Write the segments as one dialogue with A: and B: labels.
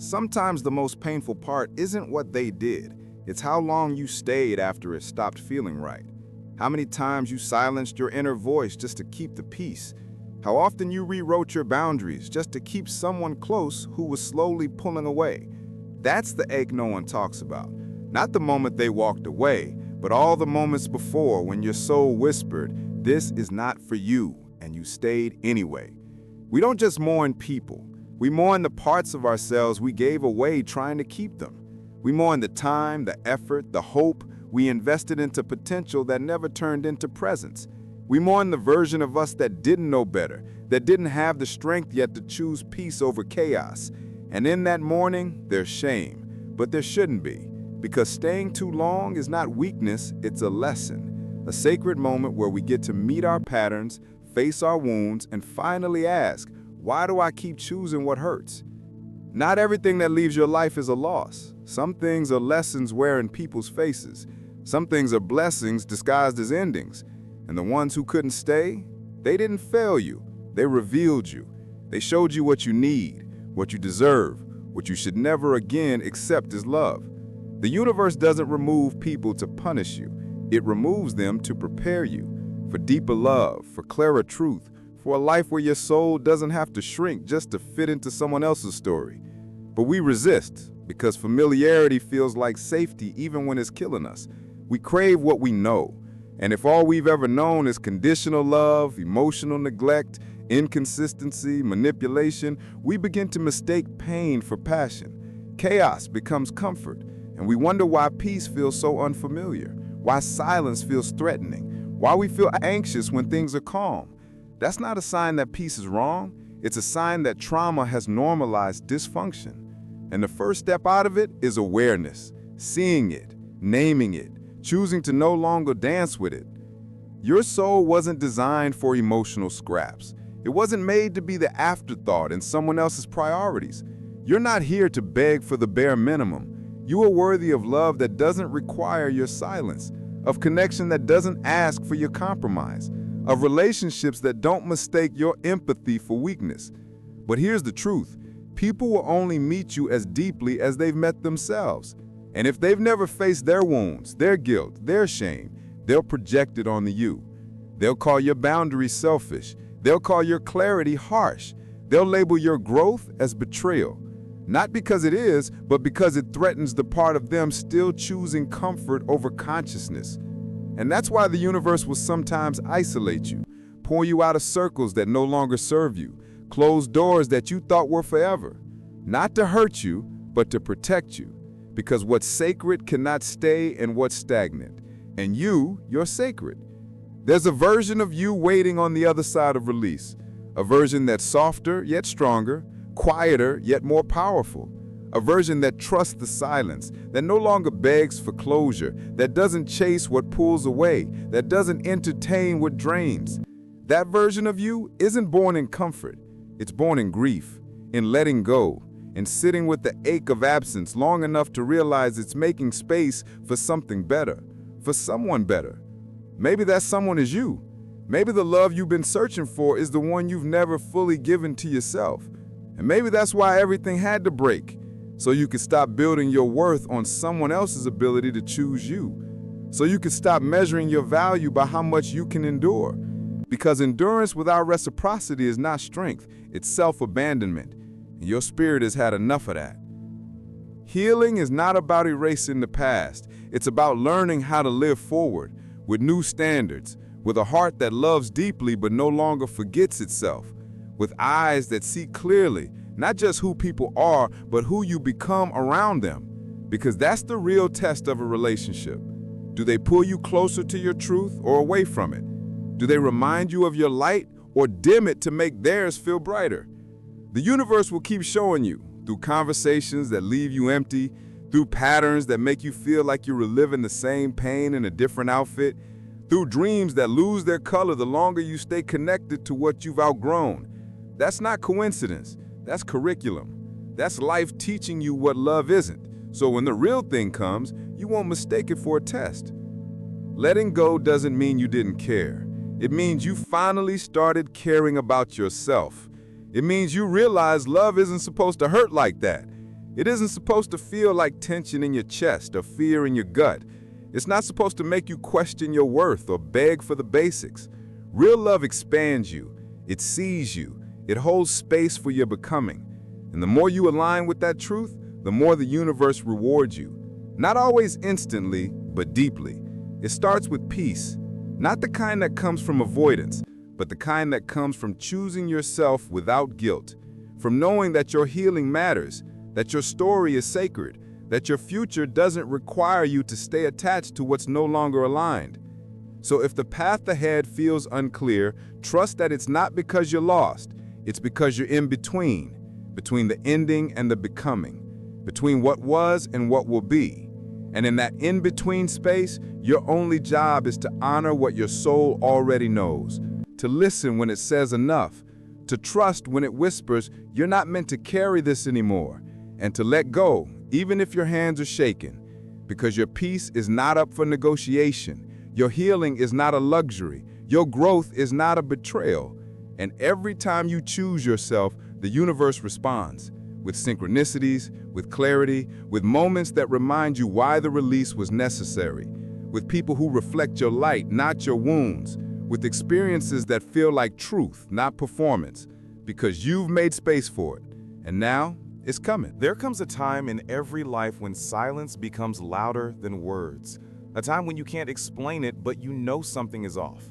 A: Sometimes the most painful part isn't what they did, it's how long you stayed after it stopped feeling right. How many times you silenced your inner voice just to keep the peace. How often you rewrote your boundaries just to keep someone close who was slowly pulling away. That's the ache no one talks about. Not the moment they walked away, but all the moments before when your soul whispered, "This is not for you," and you stayed anyway. We don't just mourn people. We mourn the parts of ourselves we gave away trying to keep them. We mourn the time, the effort, the hope we invested into potential that never turned into presence. We mourn the version of us that didn't know better, that didn't have the strength yet to choose peace over chaos. And in that mourning, there's shame. But there shouldn't be, because staying too long is not weakness, it's a lesson. A sacred moment where we get to meet our patterns, face our wounds, and finally ask, why do I keep choosing what hurts? Not everything that leaves your life is a loss. Some things are lessons wearing people's faces. Some things are blessings disguised as endings. And the ones who couldn't stay, they didn't fail you. They revealed you. They showed you what you need, what you deserve, what you should never again accept as love. The universe doesn't remove people to punish you. It removes them to prepare you for deeper love, for clearer truth, for a life where your soul doesn't have to shrink just to fit into someone else's story. But we resist because familiarity feels like safety even when it's killing us. We crave what we know. And if all we've ever known is conditional love, emotional neglect, inconsistency, manipulation, we begin to mistake pain for passion. Chaos becomes comfort, and we wonder why peace feels so unfamiliar, why silence feels threatening, why we feel anxious when things are calm. That's not a sign that peace is wrong. It's a sign that trauma has normalized dysfunction. And the first step out of it is awareness, seeing it, naming it, choosing to no longer dance with it. Your soul wasn't designed for emotional scraps. It wasn't made to be the afterthought in someone else's priorities. You're not here to beg for the bare minimum. You are worthy of love that doesn't require your silence, of connection that doesn't ask for your compromise, of relationships that don't mistake your empathy for weakness. But here's the truth. People will only meet you as deeply as they've met themselves. And if they've never faced their wounds, their guilt, their shame, they'll project it onto you. They'll call your boundaries selfish. They'll call your clarity harsh. They'll label your growth as betrayal. Not because it is, but because it threatens the part of them still choosing comfort over consciousness. And that's why the universe will sometimes isolate you, pull you out of circles that no longer serve you, close doors that you thought were forever. Not to hurt you, but to protect you. Because what's sacred cannot stay in what's stagnant. And you're sacred. There's a version of you waiting on the other side of release. A version that's softer, yet stronger, quieter, yet more powerful. A version that trusts the silence, that no longer begs for closure, that doesn't chase what pulls away, that doesn't entertain what drains. That version of you isn't born in comfort. It's born in grief, in letting go, in sitting with the ache of absence long enough to realize it's making space for something better, for someone better. Maybe that someone is you. Maybe the love you've been searching for is the one you've never fully given to yourself. And maybe that's why everything had to break, so you could stop building your worth on someone else's ability to choose you. So you could stop measuring your value by how much you can endure. Because endurance without reciprocity is not strength, it's self-abandonment. And your spirit has had enough of that. Healing is not about erasing the past. It's about learning how to live forward with new standards, with a heart that loves deeply but no longer forgets itself, with eyes that see clearly, not just who people are, but who you become around them. Because that's the real test of a relationship. Do they pull you closer to your truth or away from it? Do they remind you of your light or dim it to make theirs feel brighter? The universe will keep showing you, through conversations that leave you empty, through patterns that make you feel like you're reliving the same pain in a different outfit, through dreams that lose their color the longer you stay connected to what you've outgrown. That's not coincidence. That's curriculum. That's life teaching you what love isn't. So when the real thing comes, you won't mistake it for a test. Letting go doesn't mean you didn't care. It means you finally started caring about yourself. It means you realize love isn't supposed to hurt like that. It isn't supposed to feel like tension in your chest or fear in your gut. It's not supposed to make you question your worth or beg for the basics. Real love expands you. It sees you. It holds space for your becoming. And the more you align with that truth, the more the universe rewards you. Not always instantly, but deeply. It starts with peace, not the kind that comes from avoidance, but the kind that comes from choosing yourself without guilt, from knowing that your healing matters, that your story is sacred, that your future doesn't require you to stay attached to what's no longer aligned. So if the path ahead feels unclear, trust that it's not because you're lost, it's because you're in between the ending and the becoming, between what was and what will be. And in that in-between space, your only job is to honor what your soul already knows, to listen when it says enough, to trust when it whispers, you're not meant to carry this anymore, and to let go, even if your hands are shaking, because your peace is not up for negotiation, your healing is not a luxury, your growth is not a betrayal. And every time you choose yourself, the universe responds, with synchronicities, with clarity, with moments that remind you why the release was necessary, with people who reflect your light, not your wounds, with experiences that feel like truth, not performance, because you've made space for it. And now, it's coming.
B: There comes a time in every life when silence becomes louder than words. A time when you can't explain it, but you know something is off.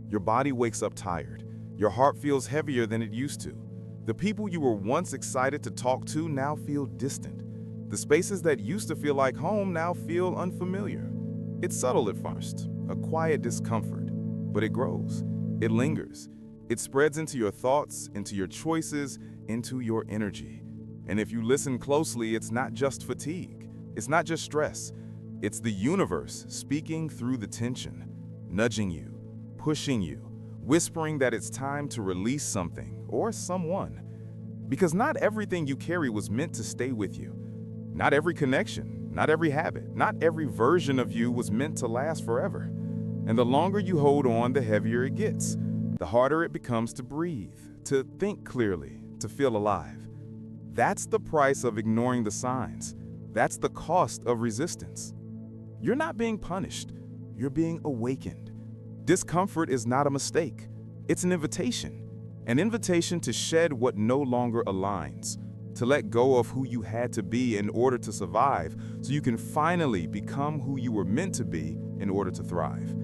B: Your body wakes up tired. Your heart feels heavier than it used to. The people you were once excited to talk to now feel distant. The spaces that used to feel like home now feel unfamiliar. It's subtle at first, a quiet discomfort, but it grows. It lingers. It spreads into your thoughts, into your choices, into your energy. And if you listen closely, it's not just fatigue. It's not just stress. It's the universe speaking through the tension, nudging you, pushing you, whispering that it's time to release something or someone. Because not everything you carry was meant to stay with you. Not every connection, not every habit, not every version of you was meant to last forever. And the longer you hold on, the heavier it gets. The harder it becomes to breathe, to think clearly, to feel alive. That's the price of ignoring the signs. That's the cost of resistance. You're not being punished. You're being awakened. Discomfort is not a mistake. It's an invitation to shed what no longer aligns, to let go of who you had to be in order to survive, so you can finally become who you were meant to be in order to thrive.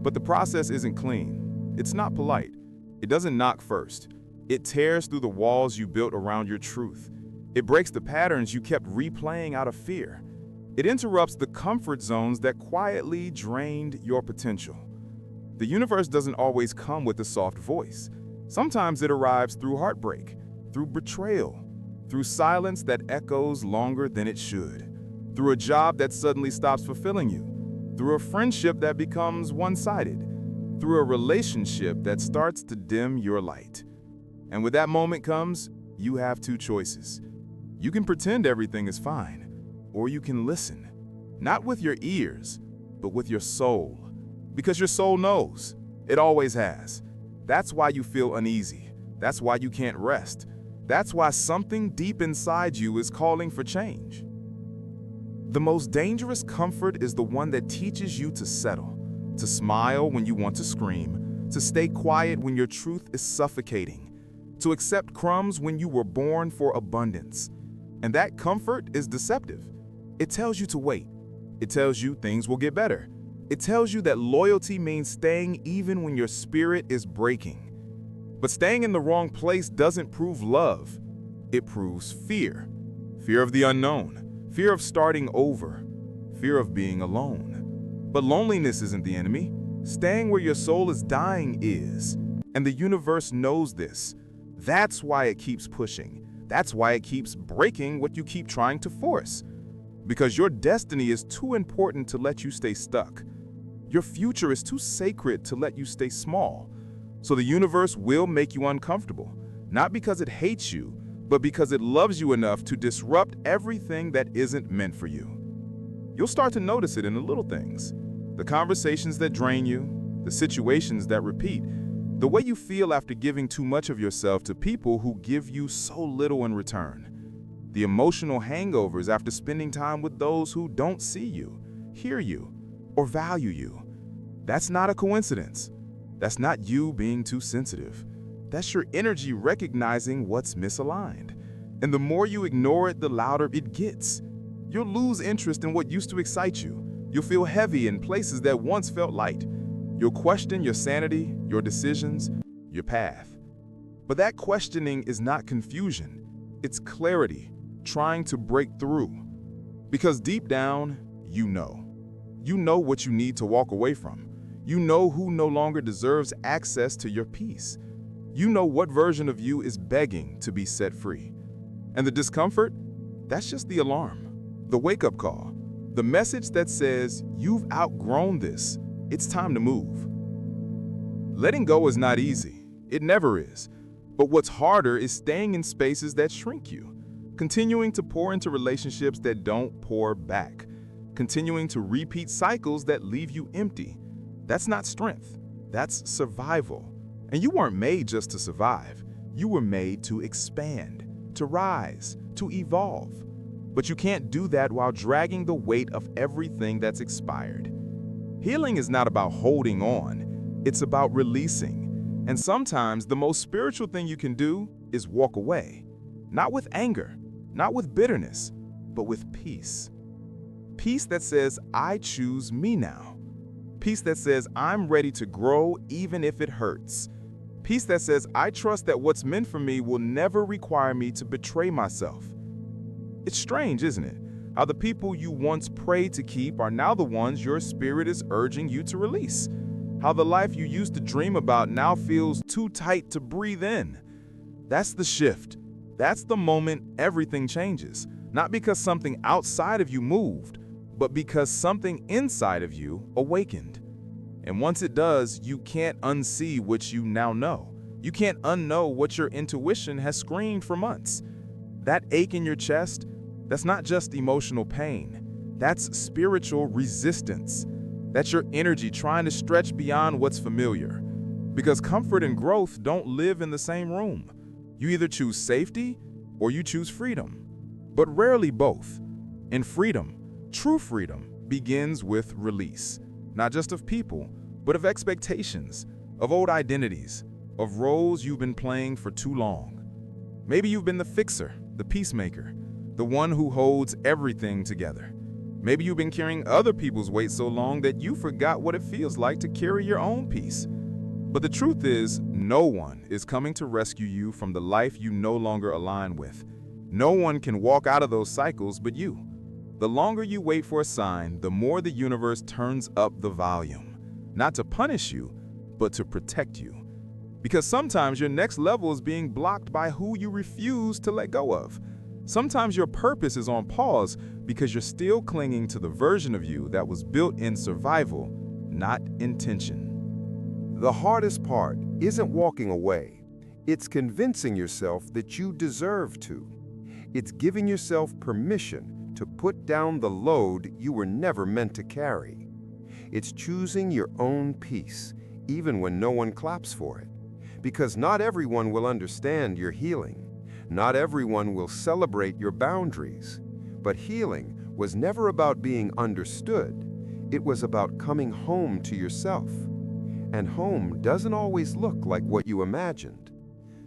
B: But the process isn't clean. It's not polite. It doesn't knock first. It tears through the walls you built around your truth. It breaks the patterns you kept replaying out of fear. It interrupts the comfort zones that quietly drained your potential. The universe doesn't always come with a soft voice. Sometimes it arrives through heartbreak, through betrayal, through silence that echoes longer than it should, through a job that suddenly stops fulfilling you, through a friendship that becomes one-sided, through a relationship that starts to dim your light. And when that moment comes, you have two choices. You can pretend everything is fine, or you can listen, not with your ears, but with your soul. Because your soul knows. It always has. That's why you feel uneasy. That's why you can't rest. That's why something deep inside you is calling for change. The most dangerous comfort is the one that teaches you to settle, to smile when you want to scream, to stay quiet when your truth is suffocating, to accept crumbs when you were born for abundance. And that comfort is deceptive. It tells you to wait. It tells you things will get better. It tells you that loyalty means staying even when your spirit is breaking. But staying in the wrong place doesn't prove love. It proves fear. Fear of the unknown. Fear of starting over. Fear of being alone. But loneliness isn't the enemy. Staying where your soul is dying is. And the universe knows this. That's why it keeps pushing. That's why it keeps breaking what you keep trying to force. Because your destiny is too important to let you stay stuck. Your future is too sacred to let you stay small. So the universe will make you uncomfortable, not because it hates you, but because it loves you enough to disrupt everything that isn't meant for you. You'll start to notice it in the little things, the conversations that drain you, the situations that repeat, the way you feel after giving too much of yourself to people who give you so little in return. the emotional hangovers after spending time with those who don't see you, hear you, or value you. That's not a coincidence. That's not you being too sensitive. That's your energy recognizing what's misaligned. And the more you ignore it, the louder it gets. You'll lose interest in what used to excite you. You'll feel heavy in places that once felt light. You'll question your sanity, your decisions, your path. But that questioning is not confusion. It's clarity, trying to break through. Because deep down, you know. You know what you need to walk away from. You know who no longer deserves access to your peace. You know what version of you is begging to be set free. And the discomfort? That's just the alarm, the wake-up call, the message that says you've outgrown this. It's time to move. Letting go is not easy. It never is. But what's harder is staying in spaces that shrink you, continuing to pour into relationships that don't pour back, continuing to repeat cycles that leave you empty. That's not strength. That's survival. And you weren't made just to survive. You were made to expand, to rise, to evolve. But you can't do that while dragging the weight of everything that's expired. Healing is not about holding on. It's about releasing. And sometimes the most spiritual thing you can do is walk away. Not with anger, not with bitterness, but with peace. Peace that says, I choose me now. Peace that says, I'm ready to grow even if it hurts. Peace that says, I trust that what's meant for me will never require me to betray myself. It's strange, isn't it? How the people you once prayed to keep are now the ones your spirit is urging you to release. How the life you used to dream about now feels too tight to breathe in. That's the shift. That's the moment everything changes. Not because something outside of you moved, but because something inside of you awakened. And once it does, you can't unsee what you now know. You can't unknow what your intuition has screamed for months. That ache in your chest, that's not just emotional pain. That's spiritual resistance. That's your energy trying to stretch beyond what's familiar. Because comfort and growth don't live in the same room. You either choose safety or you choose freedom, but rarely both. And freedom, true freedom, begins with release. Not just of people, but of expectations, of old identities, of roles you've been playing for too long. Maybe you've been the fixer, the peacemaker, the one who holds everything together. Maybe you've been carrying other people's weight so long that you forgot what it feels like to carry your own peace. But the truth is, no one is coming to rescue you from the life you no longer align with. No one can walk out of those cycles but you. The longer you wait for a sign, the more the universe turns up the volume. Not to punish you, but to protect you. Because sometimes your next level is being blocked by who you refuse to let go of. Sometimes your purpose is on pause because you're still clinging to the version of you that was built in survival, not intention.
C: The hardest part isn't walking away. It's convincing yourself that you deserve to. It's giving yourself permission to put down the load you were never meant to carry. It's choosing your own peace, even when no one claps for it. Because not everyone will understand your healing. Not everyone will celebrate your boundaries. But healing was never about being understood. It was about coming home to yourself. And home doesn't always look like what you imagined.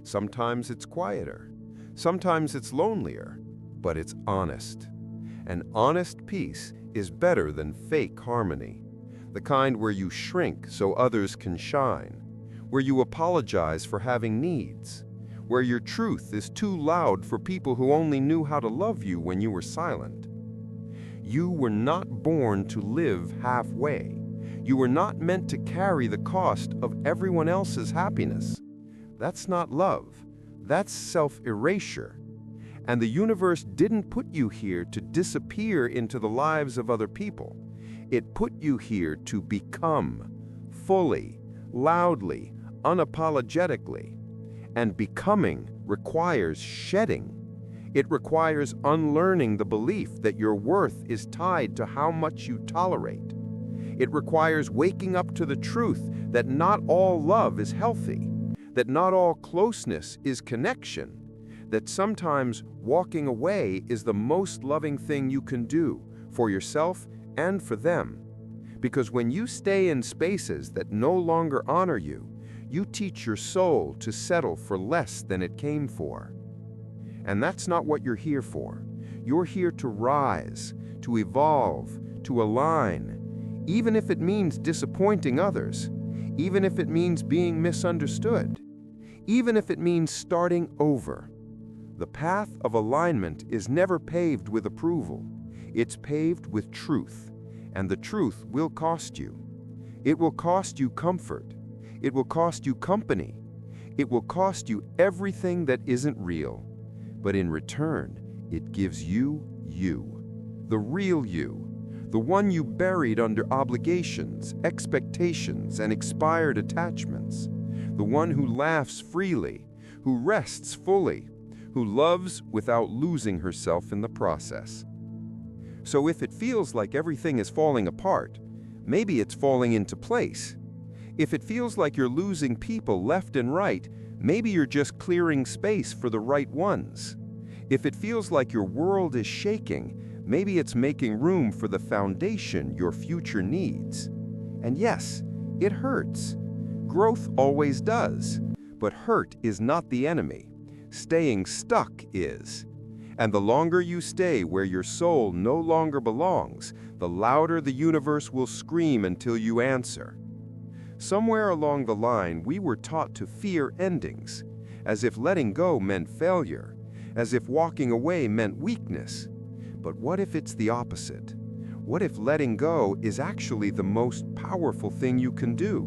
C: Sometimes it's quieter. Sometimes it's lonelier. But it's honest. An honest peace is better than fake harmony. The kind where you shrink so others can shine. Where you apologize for having needs. Where your truth is too loud for people who only knew how to love you when you were silent. You were not born to live halfway. You were not meant to carry the cost of everyone else's happiness. That's not love. That's self-erasure. And the universe didn't put you here to disappear into the lives of other people. It put you here to become, fully, loudly, unapologetically. And becoming requires shedding. It requires unlearning the belief that your worth is tied to how much you tolerate. It requires waking up to the truth that not all love is healthy, that not all closeness is connection, that sometimes walking away is the most loving thing you can do for yourself and for them. Because when you stay in spaces that no longer honor you, you teach your soul to settle for less than it came for. And that's not what you're here for. You're here to rise, to evolve, to align, even if it means disappointing others, even if it means being misunderstood, even if it means starting over. The path of alignment is never paved with approval. It's paved with truth, and the truth will cost you. It will cost you comfort. It will cost you company. It will cost you everything that isn't real. But in return, it gives you you, the real you, the one you buried under obligations, expectations, and expired attachments, the one who laughs freely, who rests fully, who loves without losing herself in the process. So if it feels like everything is falling apart, maybe it's falling into place. If it feels like you're losing people left and right, maybe you're just clearing space for the right ones. If it feels like your world is shaking, maybe it's making room for the foundation your future needs. And yes, it hurts. Growth always does. But hurt is not the enemy. Staying stuck is. And the longer you stay where your soul no longer belongs, the louder the universe will scream until you answer. Somewhere along the line, we were taught to fear endings, as if letting go meant failure, as if walking away meant weakness. But what if it's the opposite? What if letting go is actually the most powerful thing you can do?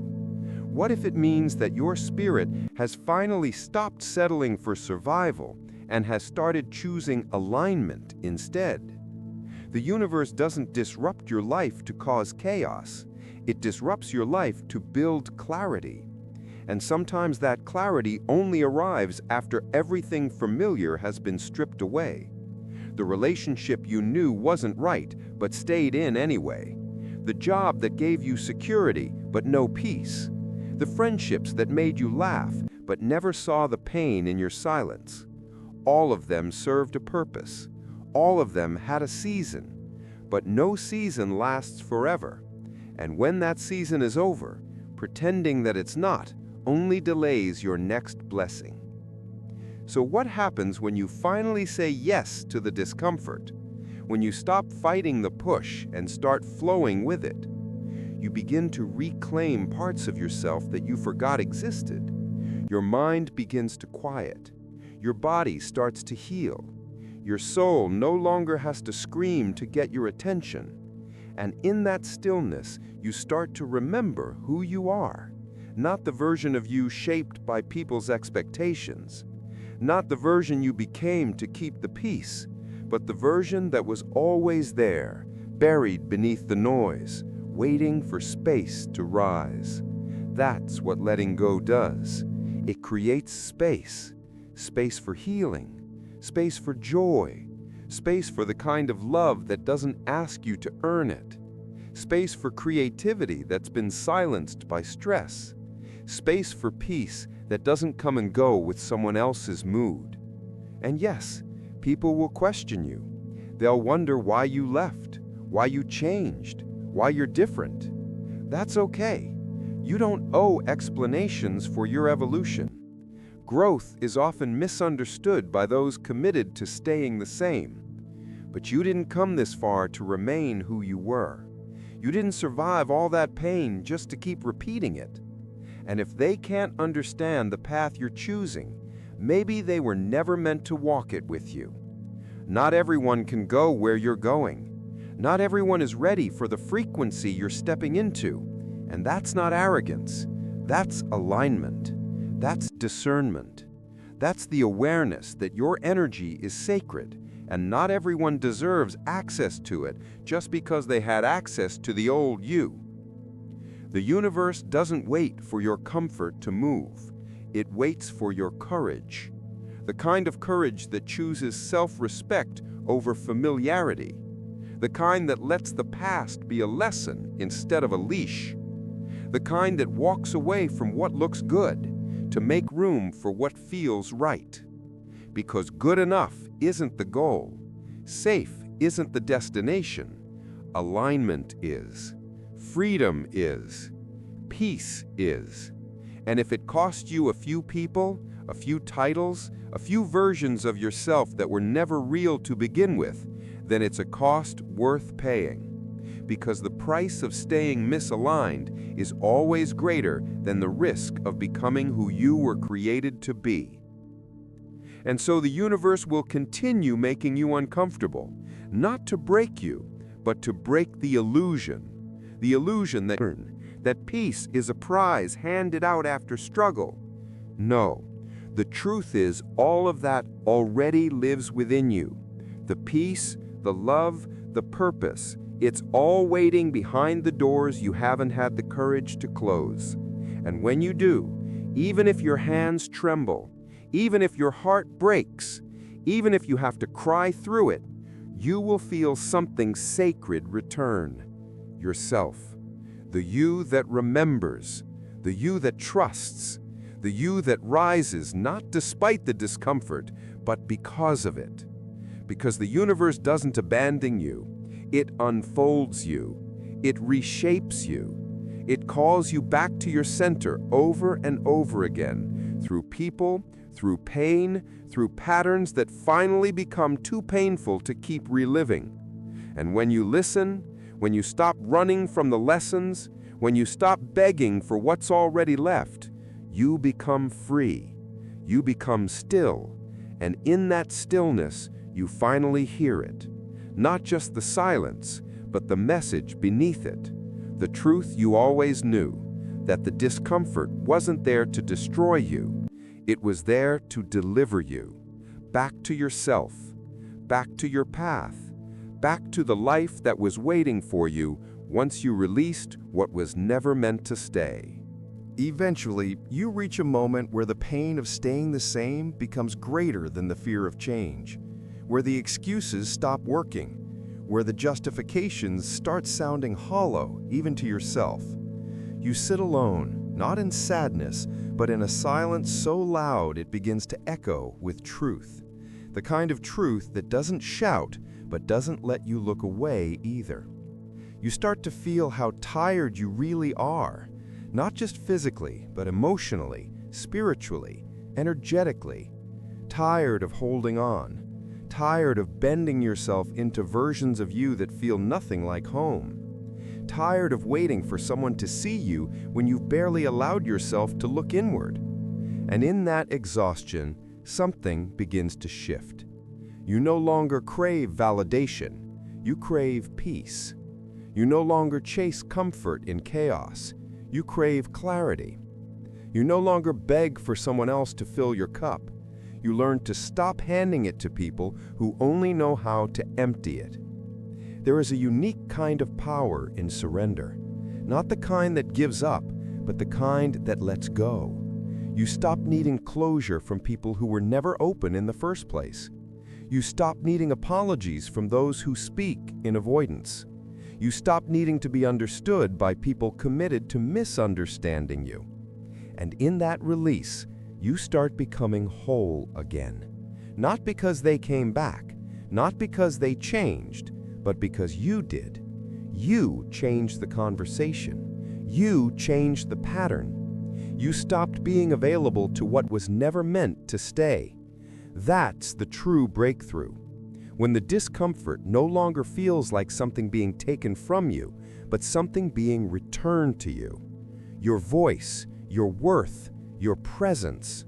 C: What if it means that your spirit has finally stopped settling for survival and has started choosing alignment instead? The universe doesn't disrupt your life to cause chaos. It disrupts your life to build clarity. And sometimes that clarity only arrives after everything familiar has been stripped away. The relationship you knew wasn't right, but stayed in anyway. The job that gave you security, but no peace. The friendships that made you laugh, but never saw the pain in your silence. All of them served a purpose. All of them had a season. But no season lasts forever. And when that season is over, pretending that it's not only delays your next blessing. So what happens when you finally say yes to the discomfort? When you stop fighting the push and start flowing with it? You begin to reclaim parts of yourself that you forgot existed. Your mind begins to quiet. Your body starts to heal. Your soul no longer has to scream to get your attention. And in that stillness, you start to remember who you are. Not the version of you shaped by people's expectations. Not the version you became to keep the peace, but the version that was always there, buried beneath the noise, waiting for space to rise. That's what letting go does. It creates space. Space for healing. Space for joy. Space for the kind of love that doesn't ask you to earn it. Space for creativity that's been silenced by stress. Space for peace that doesn't come and go with someone else's mood. And yes, people will question you. They'll wonder why you left, why you changed, why you're different. That's okay. You don't owe explanations for your evolution. Growth is often misunderstood by those committed to staying the same. But you didn't come this far to remain who you were. You didn't survive all that pain just to keep repeating it. And if they can't understand the path you're choosing, maybe they were never meant to walk it with you. Not everyone can go where you're going. Not everyone is ready for the frequency you're stepping into. And that's not arrogance. That's alignment. That's discernment. That's the awareness that your energy is sacred, and not everyone deserves access to it just because they had access to the old you. The universe doesn't wait for your comfort to move. It waits for your courage. The kind of courage that chooses self-respect over familiarity. The kind that lets the past be a lesson instead of a leash. The kind that walks away from what looks good to make room for what feels right. because good enough isn't the goal. Safe isn't the destination. Alignment is. Freedom is. Peace is. And if it cost you a few people, a few titles, a few versions of yourself that were never real to begin with, then it's a cost worth paying. Because the price of staying misaligned is always greater than the risk of becoming who you were created to be. And so the universe will continue making you uncomfortable, not to break you, but to break the illusion that peace is a prize handed out after struggle. No, the truth is all of that already lives within you. The peace, the love, the purpose, it's all waiting behind the doors you haven't had the courage to close. And when you do, even if your hands tremble, even if your heart breaks, even if you have to cry through it, you will feel something sacred return. Yourself. The you that remembers, the you that trusts, the you that rises not despite the discomfort, but because of it. Because the universe doesn't abandon you, it unfolds you, it reshapes you, it calls you back to your center over and over again, through people, through pain, through patterns that finally become too painful to keep reliving. And when you listen, when you stop running from the lessons, when you stop begging for what's already left, you become free. You become still. And in that stillness, you finally hear it. Not just the silence, but the message beneath it. The truth you always knew, that the discomfort wasn't there to destroy you. It was there to deliver you. Back to yourself. Back to your path. Back to the life that was waiting for you once you released what was never meant to stay.
A: Eventually, you reach a moment where the pain of staying the same becomes greater than the fear of change, where the excuses stop working, where the justifications start sounding hollow, even to yourself. You sit alone, not in sadness, but in a silence so loud it begins to echo with truth. The kind of truth that doesn't shout, but doesn't let you look away either. You start to feel how tired you really are, not just physically, but emotionally, spiritually, energetically. Tired of holding on, tired of bending yourself into versions of you that feel nothing like home. Tired of waiting for someone to see you when you've barely allowed yourself to look inward. And in that exhaustion, something begins to shift. You no longer crave validation, you crave peace. You no longer chase comfort in chaos, you crave clarity. You no longer beg for someone else to fill your cup. You learn to stop handing it to people who only know how to empty it. There is a unique kind of power in surrender, not the kind that gives up, but the kind that lets go. You stop needing closure from people who were never open in the first place. You stop needing apologies from those who speak in avoidance. You stop needing to be understood by people committed to misunderstanding you. And in that release, you start becoming whole again. Not because they came back, not because they changed, but because you did. You changed the conversation. You changed the pattern. You stopped being available to what was never meant to stay. That's the true breakthrough. When the discomfort no longer feels like something being taken from you, but something being returned to you. Your voice, your worth, your presence.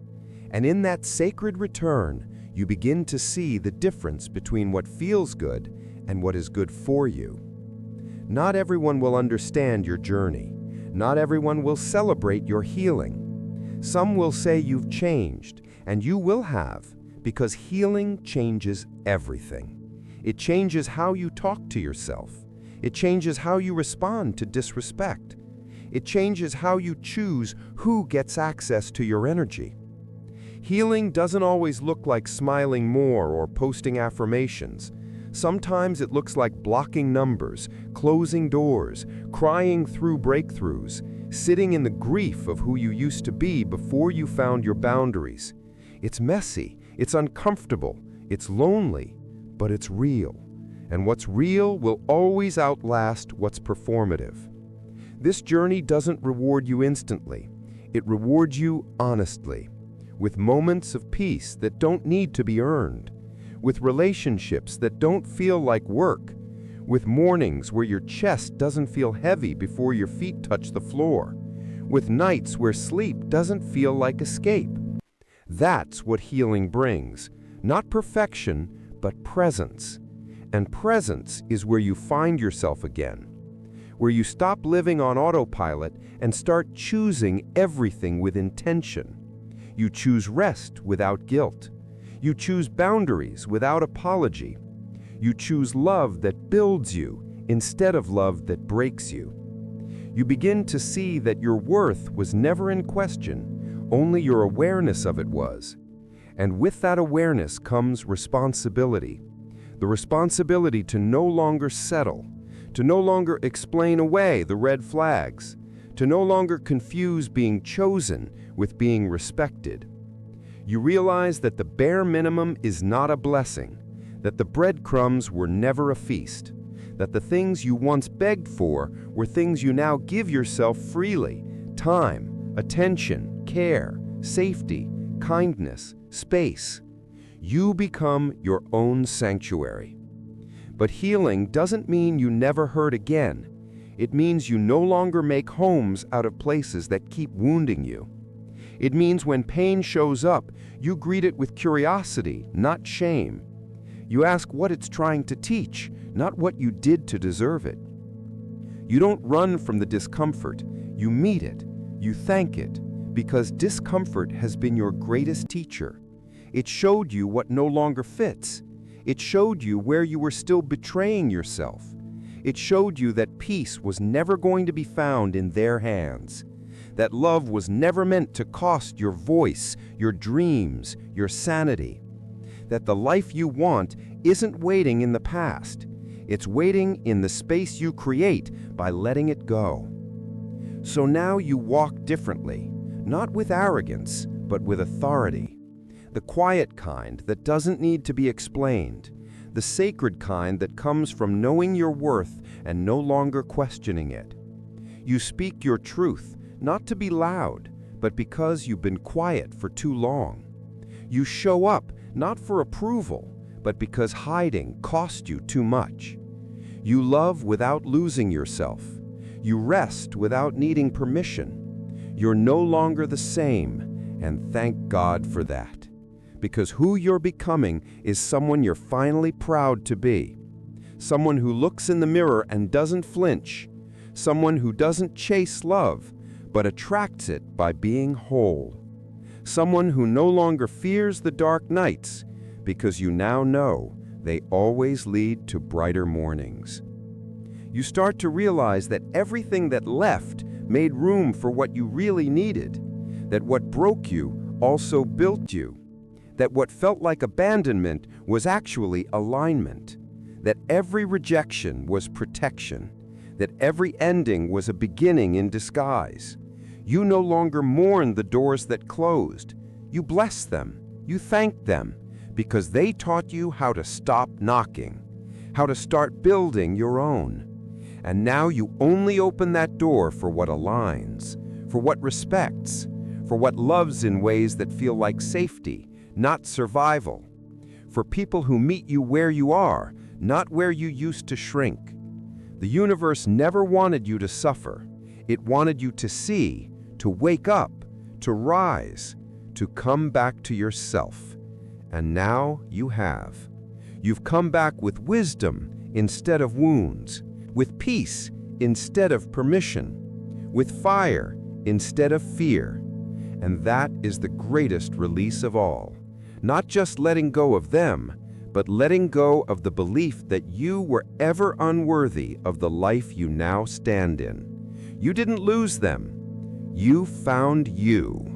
A: And in that sacred return, you begin to see the difference between what feels good and what is good for you. Not everyone will understand your journey. Not everyone will celebrate your healing. Some will say you've changed, and you will have, because healing changes everything. It changes how you talk to yourself. It changes how you respond to disrespect. It changes how you choose who gets access to your energy. Healing doesn't always look like smiling more or posting affirmations. Sometimes it looks like blocking numbers, closing doors, crying through breakthroughs, sitting in the grief of who you used to be before you found your boundaries. It's messy,
C: It's uncomfortable, it's lonely, but it's real. And what's real will always outlast what's performative. This journey doesn't reward you instantly. It rewards you honestly, with moments of peace that don't need to be earned, with relationships that don't feel like work, with mornings where your chest doesn't feel heavy before your feet touch the floor, with nights where sleep doesn't feel like escape. That's what healing brings, not perfection, but presence. And presence is where you find yourself again, where you stop living on autopilot and start choosing everything with intention. You choose rest without guilt. You choose boundaries without apology. You choose love that builds you instead of love that breaks you. You begin to see that your worth was never in question, only your awareness of it was. And with that awareness comes responsibility. The responsibility to no longer settle, to no longer explain away the red flags, to no longer confuse being chosen with being respected. You realize that the bare minimum is not a blessing, that the breadcrumbs were never a feast, that the things you once begged for were things you now give yourself freely: time, attention, care, safety, kindness, space. You become your own sanctuary. But healing doesn't mean you never hurt again. It means you no longer make homes out of places that keep wounding you. It means when pain shows up, you greet it with curiosity, not shame. You ask what it's trying to teach, not what you did to deserve it. You don't run from the discomfort. You meet it. You thank it, because discomfort has been your greatest teacher. It showed you what no longer fits. It showed you where you were still betraying yourself. It showed you that peace was never going to be found in their hands. That love was never meant to cost your voice, your dreams, your sanity. That the life you want isn't waiting in the past. It's waiting in the space you create by letting it go. So now you walk differently, not with arrogance, but with authority. The quiet kind that doesn't need to be explained. The sacred kind that comes from knowing your worth and no longer questioning it. You speak your truth, not to be loud, but because you've been quiet for too long. You show up, not for approval, but because hiding cost you too much. You love without losing yourself. You rest without needing permission. You're no longer the same, and thank God for that. Because who you're becoming is someone you're finally proud to be. Someone who looks in the mirror and doesn't flinch. Someone who doesn't chase love, but attracts it by being whole. Someone who no longer fears the dark nights, because you now know they always lead to brighter mornings. You start to realize that everything that left made room for what you really needed, that what broke you also built you, that what felt like abandonment was actually alignment, that every rejection was protection, that every ending was a beginning in disguise. You no longer mourn the doors that closed. You bless them. You thank them, because they taught you how to stop knocking, how to start building your own. And now you only open that door for what aligns, for what respects, for what loves in ways that feel like safety, not survival, for people who meet you where you are, not where you used to shrink. The universe never wanted you to suffer. It wanted you to see, to wake up, to rise, to come back to yourself. And now you have. You've come back with wisdom instead of wounds, with peace instead of permission, with fire instead of fear. And that is the greatest release of all. Not just letting go of them, but letting go of the belief that you were ever unworthy of the life you now stand in. You didn't lose them. You found you.